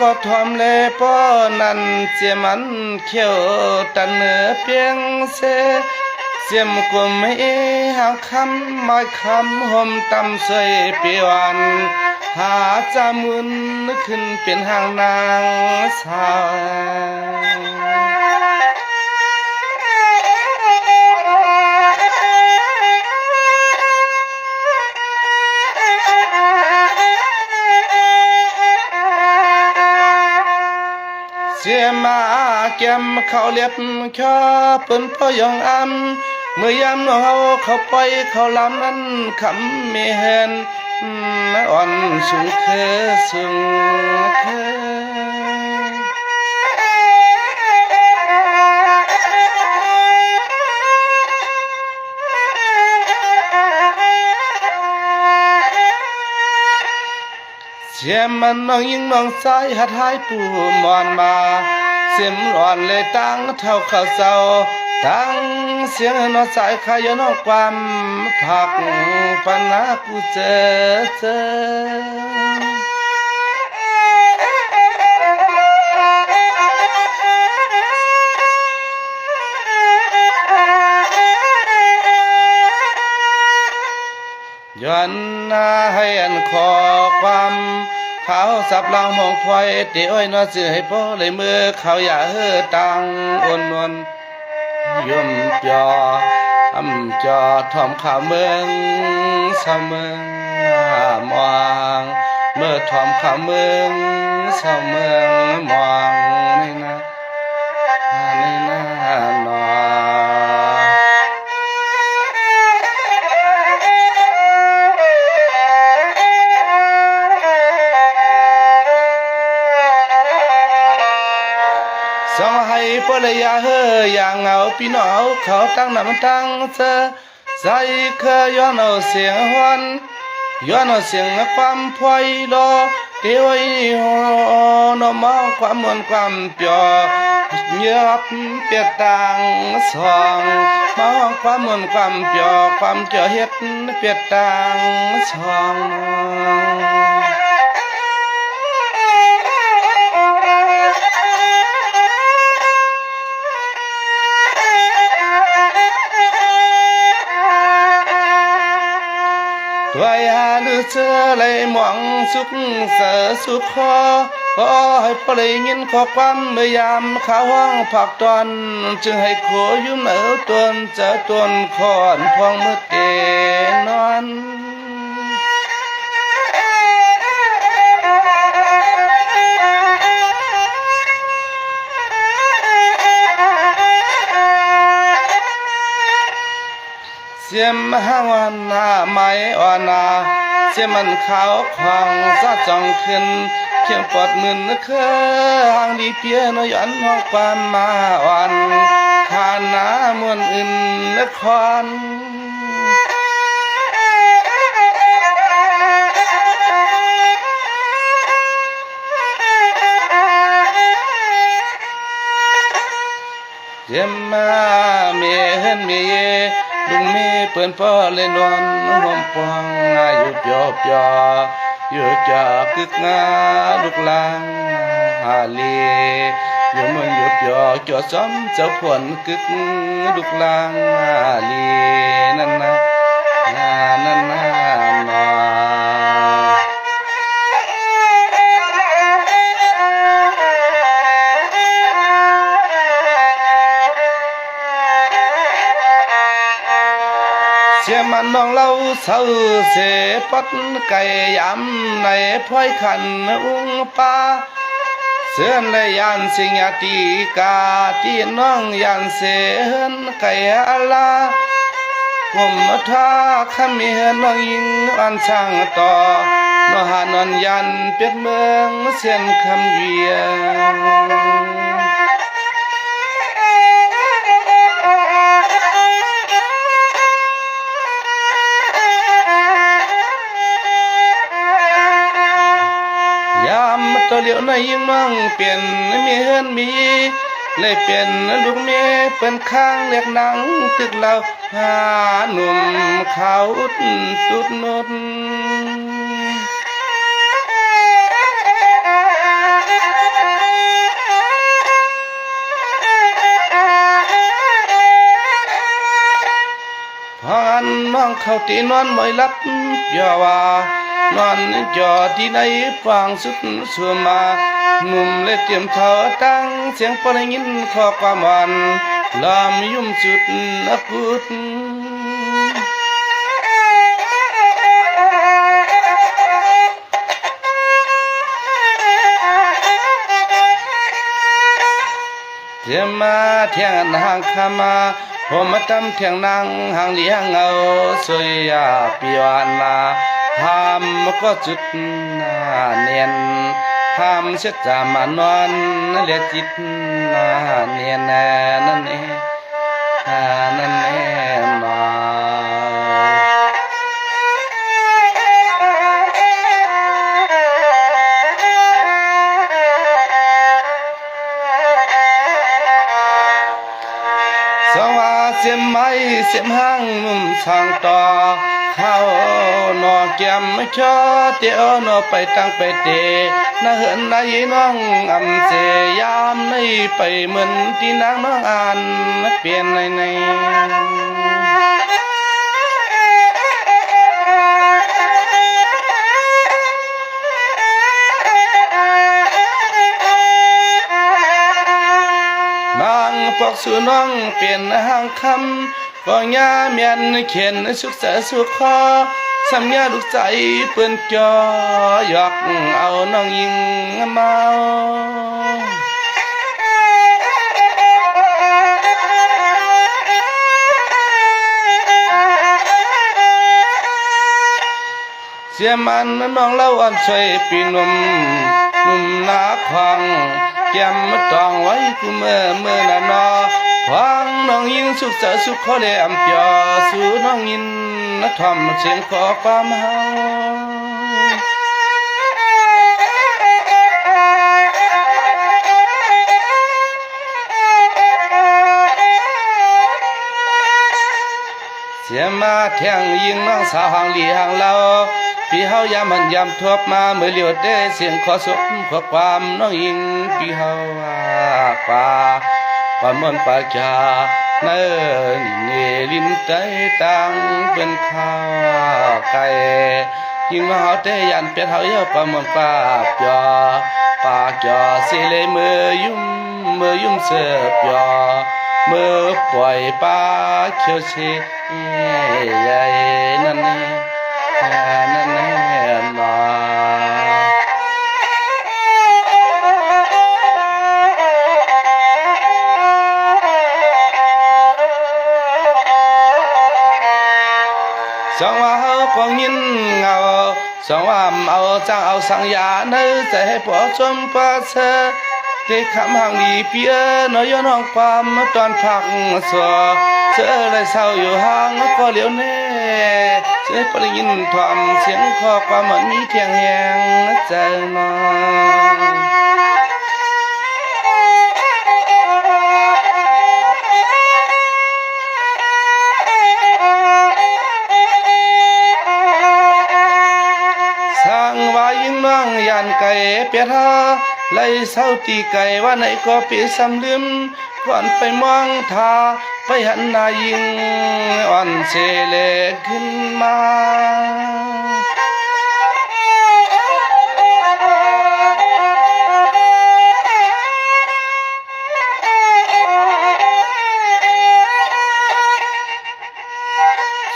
ก็ทอมเลป้อนันเจียมันเขียวตันเนื้อเพียงเสเสียมกุมให้หางคำไม้คำห่มตำใส่เปียวันหาจามุนขึ้นเป็นหางนางสาวเสียมาแก้มเขาเล็บชอเปิ้นพ่อยองอ้ำเมื่อยามเฮาเขาไปเขาลำนั้นคำไม่เห็นอ่อนสูงเคสูงเคเสียมันน้องยิงน้องสายหัดหายปูมอนมาเสียมอ่อนเลยตั้งเท่าข้าวเจ้าตั้งเสียงนอสายขายนอกความผักปนากูเจอย้อนหน้าให้อันขอความเขาสับลางมองพลอยเดี๋ยวน้อสื่อให้พ่อเลยมือเขาอย่าเฮือตังอ่อนนวลย่มจอจอทอมข่าวเมืองสาวเมืองมองเมื่อทอมข่าวเมืองสาวเมืองมองในหน้านอสองให้ปลยาเฮอย่างเอาพี่น้องเขาตั้งน้ำตั้งเธอใส่เคยย้อนเอาเสียงฮอนย้อนเอาเสียงความพอยรอเดี๋ยวหอนมองความมวลความเปียเยือบเปียตังสองมองความมวลความเปียความเจอเฮ็ดเปียตังสองไว้หาลือเจอเลยมองสุขเสือสุขคอขอให้ปลายยินขอความเมื่อยามข้าห้องผักตอนจึงให้ขอยุ่มเหนือตวนจะตวนคอนพองมือเตนอนเสียมหางวันนาไม้อ่อนนาเสียมันขาวควางซาจองขึ้นเขียงปอดมืนเคอหางดีเปียนย้อนห้องความมาอ่อนขานามวนอื่นนครเสียมมาเมียเห็นเมียลุงมีเปิ้นพ่อเลยนอนห่มปองอยู่เปียวเปียอยู่จากึกงาลูกลางหาลีอยู่มันอยู่เปียวจอซ้ำเจ้าผวนกึกลูกลางหาลีนั่นนะนั่นนะนอเชื่อมันน้องเล่าเศร้าเสปัดไก่ยำในพ้อยขันอุ้งป้าเสื่อนเลยยันสิงตีกาที่น้องยันเสือนไก่อาลาผมท่าขมีน้องยิงอันช่างต่อนอหานอนยันเปียดเมืองเสียนคำเวียงตัวเหลียวในยิ่งมั่งเปลี่ยนมีเฮือนมีเลยเปลี่ยนลูกเมียเป็นข้างเรียกหนังตึกเราหาหนุ่มเขาตุดนุด น้องเขาตีนอนมอยลับอย่าว่านอนจอที่ไหนฟังสุดสัวมาหนุ่มเล็ดเตรียมเท้าตั้งเสียงปนยินขอความหวานลามยุ่มสุดนักพูดเจียมาเที่ยงหางขามาผมมาจำเที่ยงนางหางเลี้ยงเอาสวยปีวันมาทำก็จุดเนียนทำเสียจามานอนเลียจิตเนียนนั่นเองนั่นเองนอสว่าเสียมไม้เสียมห้างนุ่มสางต่อเข้านอแก้มไม่ชอเตียวหนอไปตั้งไปเตน่าเหินได้น้องอำเสยามในไปเหมือนที่นางน้องอ่านเปลี่ยนในบางปอกสู่น้องเปลี่ยนหางคำก็ย่าเมียนเขียนสุขเสสุขคอสัญญาลูกใจเปื้อนจอหยอกเอาน้องยิงเมาเสียมันน้องเล่าอันช่วยปีหนุ่มหนาควังแก้มตองไว้กูเมื่อนานาฟังน้องยิงสุขเสสุขขอแลมเปียสู่น้องยินทำเสียงขอความเฮาเสียมาแทงยิงน้องสาวหางเลี้ยงเราพี่เฮายามมันยามทบมาเมื่อเลียวได้เสียงขอสมขอความน้องยิงพี่เฮากว่าความมันปากจาเนิ่นเนลินใจตังเป็นข้าวไก่ยิงมาเขาเตยันเป็ดเขาเยอะประมันปากจอปากจอสิเลยมือยุ่มเสือปยอมือปล่อยปาเขียวเชยใหญ่นั่นนี่นั่นนี่นา สองว่าก็ยินเงาสองว่าเอาจังเอาสังยาในใจปวดจมปาเสได้คำห่างดีเปียน้อยน้องความตอนพักสัวเจอได้เศร้าอยู่ห่างก็เหลียวแน่เจอก็ได้ยินทอมเสียงคอความเหมือนมีเทียงแหงใจน้องน้องยันไก่เปียทาไล่เศร้าตีไก่ว่าไหนก็ปีสำลืมก่อนไปมองทาไปหันหน้ายิงอ่อนเสเลขึ้นมา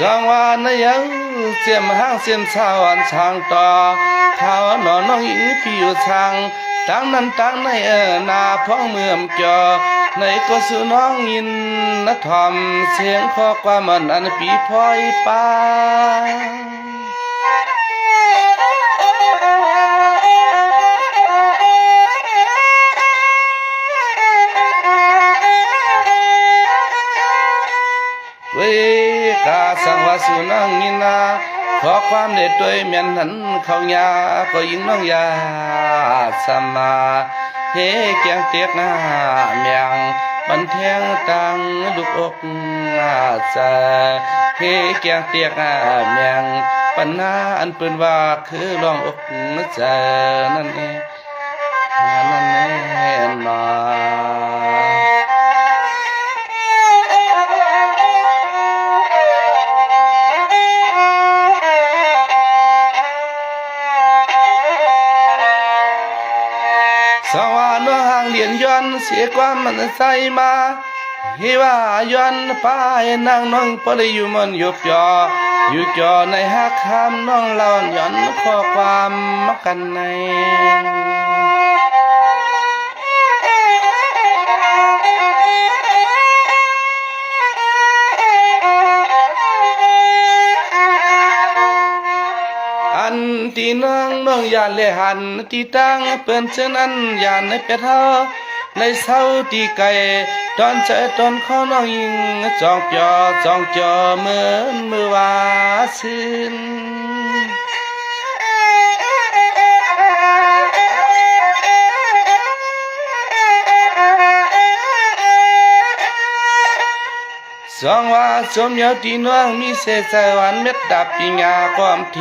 จังว่าในยังเสียมห้างเสียมสาวอันช่างต่อข้าวหนอนน้องหญิงพี่อยู่ช่างตั้งนั้นตั้งในนาพ้องเมื่อมจอในก็สู่น้องยินนะทอมเสียงข้อความมันอันปีพลอยปาเวกาสังวาสุนังยินาขอความเด็ดด้วยเมียนนั้นเขายาก็ยิงน้องยาสมาเฮเกียงเตียกหน้าเมียงบันเทียงตังลูกอกเจเฮเกียงเตียกเมียงปัญหาอันเป็นว่าคือลองอกเจนั่นเองนั่นเองนา เสียความมันใส่มาเฮว่าย้อนป้ายนางน้องปลอยู่มันอยู่จออยู่จอในหักคำน้องเล่าย้อนข้อความมักกันในอันที่น้องยานเลหันที่ตั้งเปิ้นเช่นนั้นยานในเป็ดเฮาในเศร้าที่ไกลตอนใจตอนข้อน้องยิงจ้องจอเหมือนมือว่าซึ้นสองว่าสมยาวที่น้องมีเศษสวรรค์เม็ดดับปิญญาความเท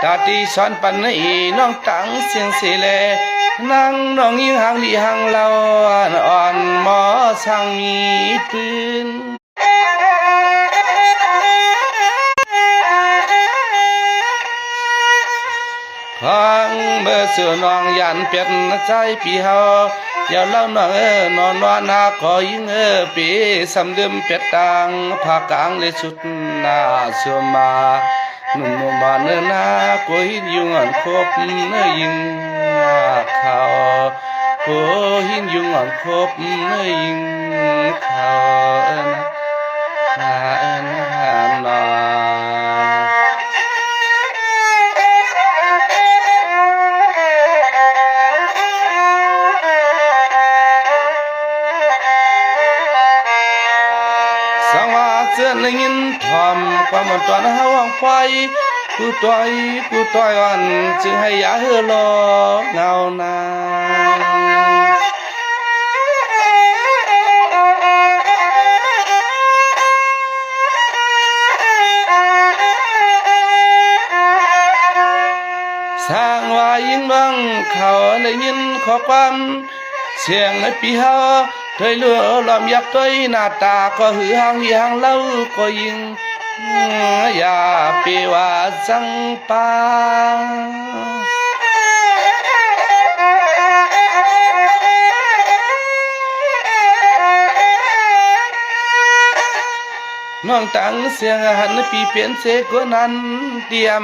ตาตีสอนปันอีน้องตั้งเสียงเสเลนั่งน้องยิงหางดีหางเราอ่อนหมอสั่งมีปืนฟังเบอร์เสือน้องยันเป็ดใจปีเฮาอย่าเล่าน้องนอนว่านาขอยิงปีสำเดิมเป็ดตังภาคกลางเลยสุดนาเสือมานุ่มมาเนื้อนาก็หินยุงอันคบเนื้อยิงเขาก็หินยุงอันคบเนื้อยิงเขานาสังว่าเสื้อในยินทอมความมันตอนหาวังไฟกูต่อยวันจึงให้ยาเฮือลอเงานาสร้างว่ายิ่งบังเขาในยินขอความเสียงในปีเฮาเคยเลือลอมยักตัวหน้าตาก็หือหางเล่าก็ยิงอย่าไปว่าจังปาน้องตั้งเสียงหันปีเปลี่ยนเสกนั้นเตรียม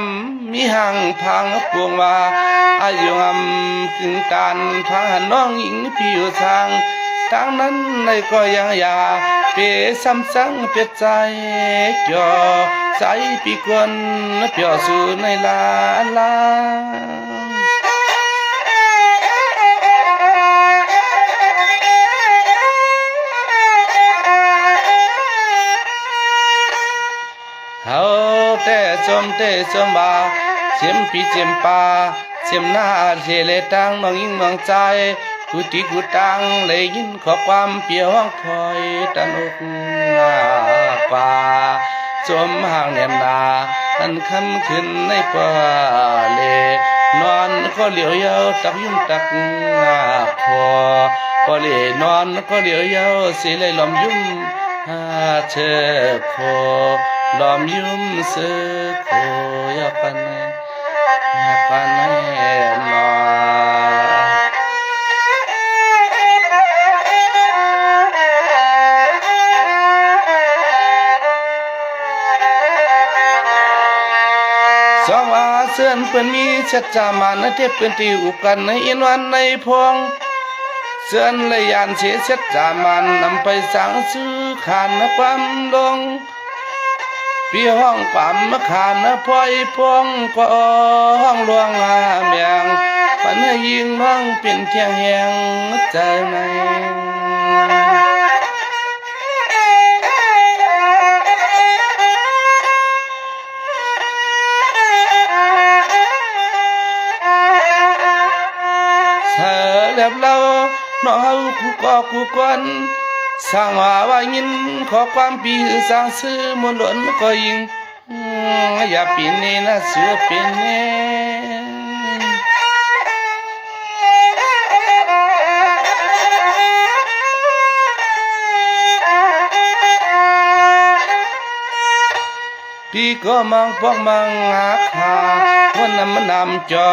มีห่างพังปวงว่าอายุงำถึงการพังหันน้องหญิงพี่อยู่ทางทางนั้นในก็ยังอย่าเปซ้ำซังเปียใจจ่อใจปีกวนเปียวสู่ในลาเฮาแต่จมบาเจียมปีเจียมปาเจียมหน้าเทเลตังน้องยิ่งเมืองใจกูตีกูตังเลยยินขอความเปียวห้องคอยตันอกกว่าจมห่างแนมนาอันคำขึ้นในป่าเลนอนก็เหลียวยาวตักยุ่งตักพอพอเลนอนก็เหลียวยาวสิเลยลมยุ่มเธอพอลอมยุ่มเสือโคยปันนอสองว่าเสื่อนเปิ้นมีชัดจามันเทพเป็นที่อุกันในอินวันในพวงเสื่อนเลยยานเสียชัดจามันนำไปสั่งซื้อขานความลงปีห้องปั๊มขานพลอยพวงก็ห้องหลวงเมียงปันยิงน้องเป็นเทียงแหงใจในแบบเราน้องเฮากูกวนสร้างว่ายินขอความปีสร้างซื้อมนหลนก็ยิงอย่าปีนี้นะเสือเป็นแน่พี่ก็มังพวกมังหาขาวันนั้นมันนำจอ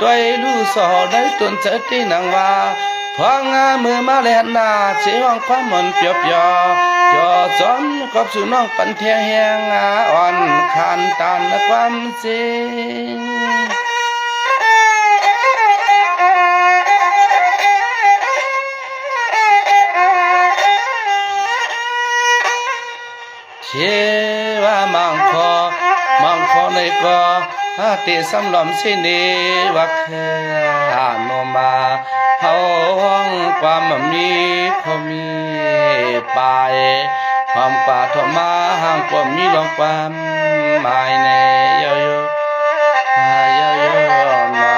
ตัวรู้สอได้ตนเจอที่นางว่า พองามือมาแลนนาเสียงความมันเปียบยอจอจอมกับสู่น้องปันเทียงแหงอ่อนคานตานความจริงเชื่อว่ามังคอในก็ติสำลอมสินีวักเฮโนมาเฮาห้องความมีเขามีไปความป่าทมาห่างความมีลองความหมายในเยอะเยอะมา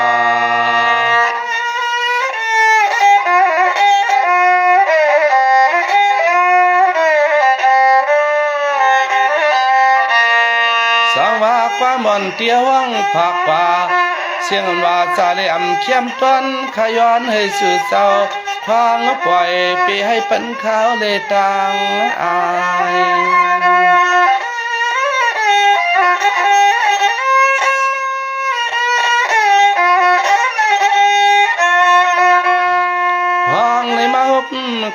สว่าความอ่อนเตี้ยวังผักป่าเสียงว่าจาเลียมเข้มต้นขย้อนให้สื่อเศร้าควางปล่อยไปให้ปันขาวเลยต่างอายห้องในมาฮบ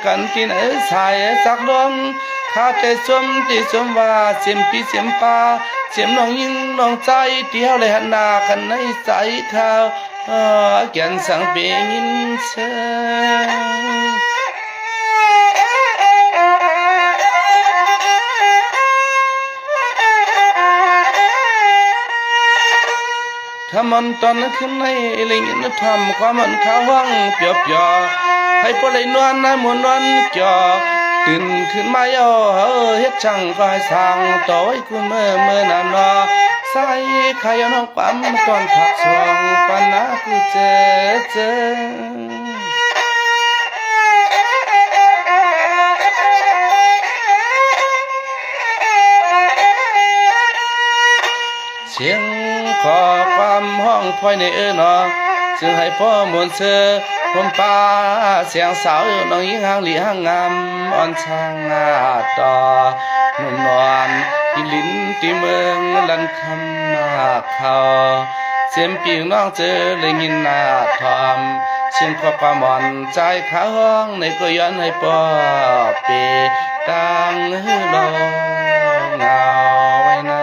กันที่ไหนสายสักลมข้าแต่สมที่สมว่าเสียมปีเสียมปาเสียมน้องยิงน้องใจเที่ยวเลยหันหน้ากันในใจข้าวแก่นสังเปียยินเสียงถ้ามันตอนนั้นขึ้นในลิงนทำความมันข้าววังเปียบยอให้พอเลยนวลนะมวนนวลจอตื่นขึ้นมาย่อเฮ็ดช่างก็ให้สร้างต่อไว้คุณเมื่อนานอใส่ขายน้องปั๊มตอนผักสวงปันนาคือเจเสียงขอความห้องพลอยในนอจึงให้พ่อมนเสือผมป้าเสียงสาวน้องยิงหางหลีหางงามอ่อนช่างต่อนุ่มนวลที่ลิ้นที่เมืองลันคำมาเขาเสียงปีงน้องเจอเลยยินหน้าทอมเสียงขอความอ่อนใจขาห้องในก็ย้อนให้พ่อเปตังฮือลองเงาไว้นะ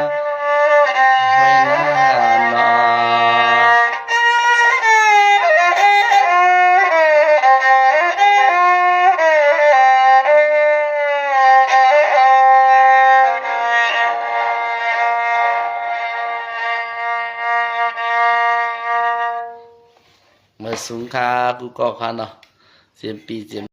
เมื่อสูงคากูก็คันเนาะเสียมปีเสียม